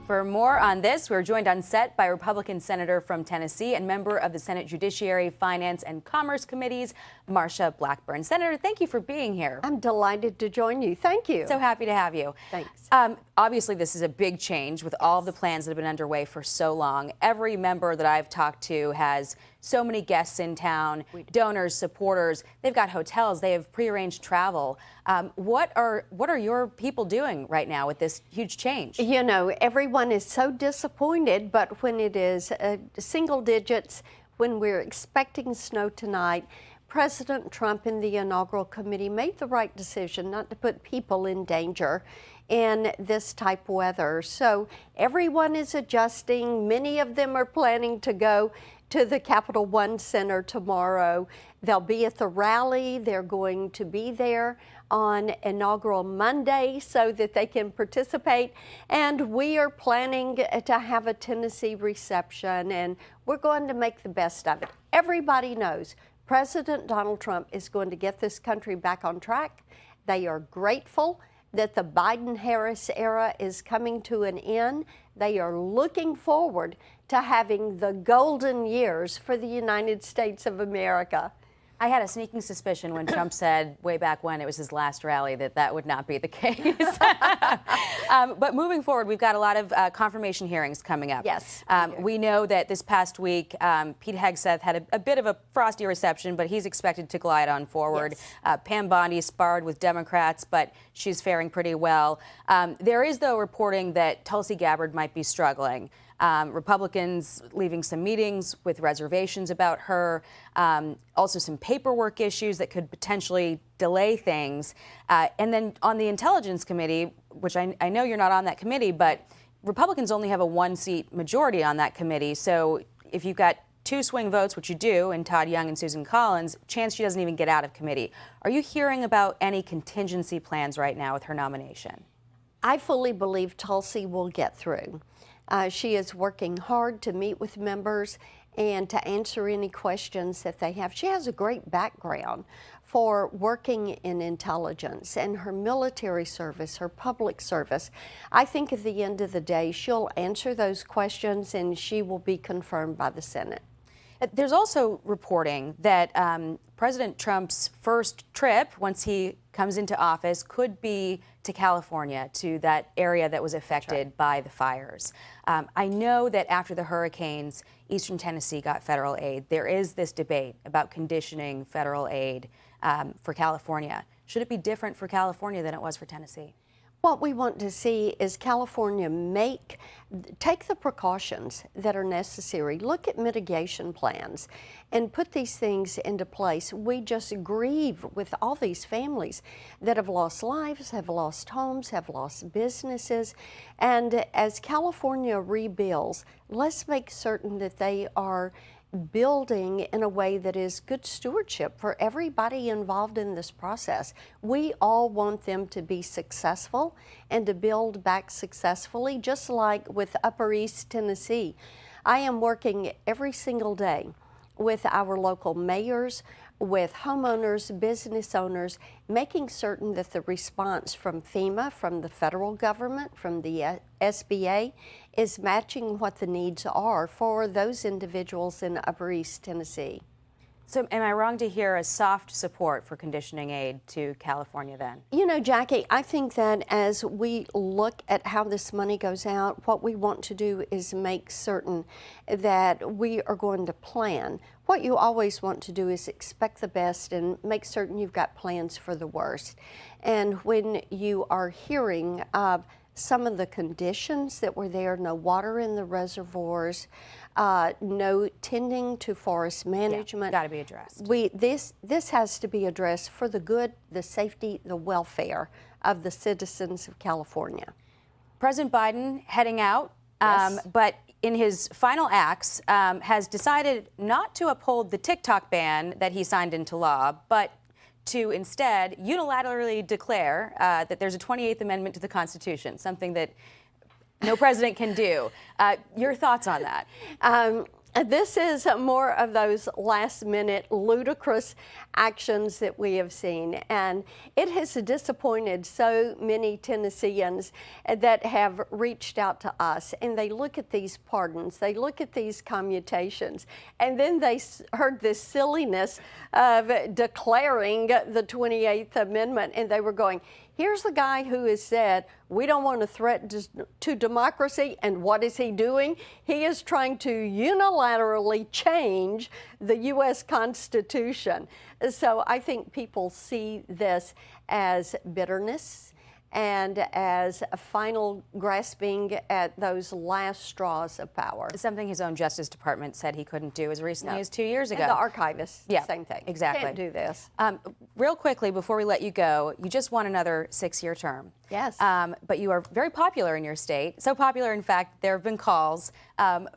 For more on this, we're joined on set by Republican Senator from Tennessee and member of the Senate Judiciary, Finance, and Commerce Committees, Marsha Blackburn. Senator, thank you for being here. I'm delighted to join you. Thank you. So happy to have you. Thanks. Obviously, this is a big change with all of the plans that have been underway for so long. Every member that I've talked to has so many guests in town, donors, supporters. They've got hotels. They have prearranged travel. What are your people doing right now with this huge change? You know, everyone is so disappointed, but when it is single digits, when we're expecting snow tonight, President Trump and the Inaugural Committee made the right decision not to put people in danger in this type of weather. So everyone is adjusting. Many of them are planning to go to the Capital One Center tomorrow. They'll be at the rally. They're going to be there on Inaugural Monday so that they can participate. And we are planning to have a Tennessee reception, and we're going to make the best of it. Everybody knows President Donald Trump is going to get this country back on track. They are grateful that the Biden-Harris era is coming to an end. They are looking forward to having the golden years for the United States of America. I had a sneaking suspicion when Trump said way back when it was his last rally that would not be the case. But moving forward, we've got a lot of confirmation hearings coming up. Yes. We know that this past week, Pete Hegseth had a bit of a frosty reception, but he's expected to glide on forward. Yes. Pam Bondi sparred with Democrats, but she's faring pretty well. There is, though, reporting that Tulsi Gabbard might be struggling. Republicans leaving some meetings with reservations about her, also some paperwork issues that could potentially delay things. And then on the Intelligence Committee, which I know you're not on that committee, but Republicans only have a one-seat majority on that committee. So if you've got two swing votes, which you do, in Todd Young and Susan Collins, chance she doesn't even get out of committee. Are you hearing about any contingency plans right now with her nomination? I fully believe Tulsi will get through. She is working hard to meet with members and to answer any questions that they have. She has a great background for working in intelligence and her military service, her public service. I think at the end of the day, she'll answer those questions and she will be confirmed by the Senate. There's also reporting that President Trump's first trip, once he comes into office, could be to California, to that area that was affected by the fires. I know that after the hurricanes, Eastern Tennessee got federal aid. There is this debate about conditioning federal aid for California. Should it be different for California than it was for Tennessee? What we want to see is California take the precautions that are necessary, look at mitigation plans, and put these things into place. We just grieve with all these families that have lost lives, have lost homes, have lost businesses. And as California rebuilds, let's make certain that they are building in a way that is good stewardship for everybody involved in this process. We all want them to be successful and to build back successfully, just like with Upper East Tennessee. I am working every single day with our local mayors, with homeowners, business owners, making certain that the response from FEMA, from the federal government, from the SBA, is matching what the needs are for those individuals in Upper East Tennessee. So am I wrong to hear a soft support for conditioning aid to California then? You know, Jackie, I think that as we look at how this money goes out, what we want to do is make certain that we are going to plan. What you always want to do is expect the best and make certain you've got plans for the worst. And when you are hearing of some of the conditions that were there, no water in the reservoirs, no tending to forest management. Got to be addressed. This has to be addressed for the good, the safety, the welfare of the citizens of California. President Biden heading out, Yes. but in his final acts has decided not to uphold the TikTok ban that he signed into law, but to instead unilaterally declare that there's a 28th Amendment to the Constitution, something that no president can do. Your thoughts on that? This is more of those last-minute ludicrous actions that we have seen, and it has disappointed so many Tennesseans that have reached out to us, and they look at these pardons, they look at these commutations, and then they heard this silliness of declaring the 28th Amendment, and they were going, here's the guy who has said, we don't want to threaten to democracy, and what is he doing? He is trying to unilaterally change the U.S. Constitution. So I think people see this as bitterness and as a final grasping at those last straws of power. Something his own Justice Department said he couldn't do as recently as 2 years ago. And the archivists, yeah, same thing. Exactly. Can't do this. Real quickly, before we let you go, you just won another 6-year term. Yes. But you are very popular in your state. So popular, in fact, there have been calls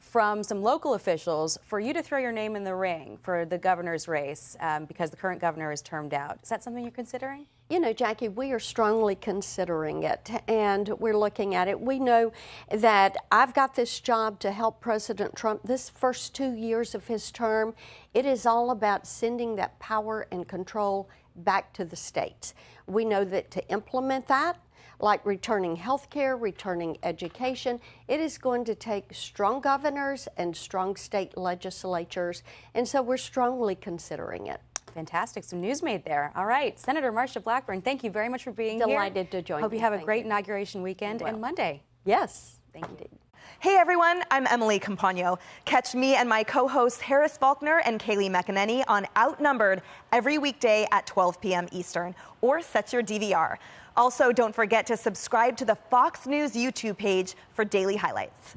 from some local officials for you to throw your name in the ring for the governor's race because the current governor is termed out. Is that something you're considering? You know, Jackie, we are strongly considering it, and we're looking at it. We know that I've got this job to help President Trump this first 2 years of his term. It is all about sending that power and control back to the states. We know that to implement that, like returning health care, returning education, it is going to take strong governors and strong state legislatures, and so we're strongly considering it. Fantastic. Some news made there. All right. Senator Marsha Blackburn, thank you very much for being here. Delighted to join you. Hope you have a great inauguration weekend and Monday. Yes. Thank you. Hey everyone, I'm Emily Campagno. Catch me and my co-hosts Harris Faulkner and Kaylee McEnany on Outnumbered every weekday at 12 p.m. Eastern, or set your DVR. Also, don't forget to subscribe to the Fox News YouTube page for daily highlights.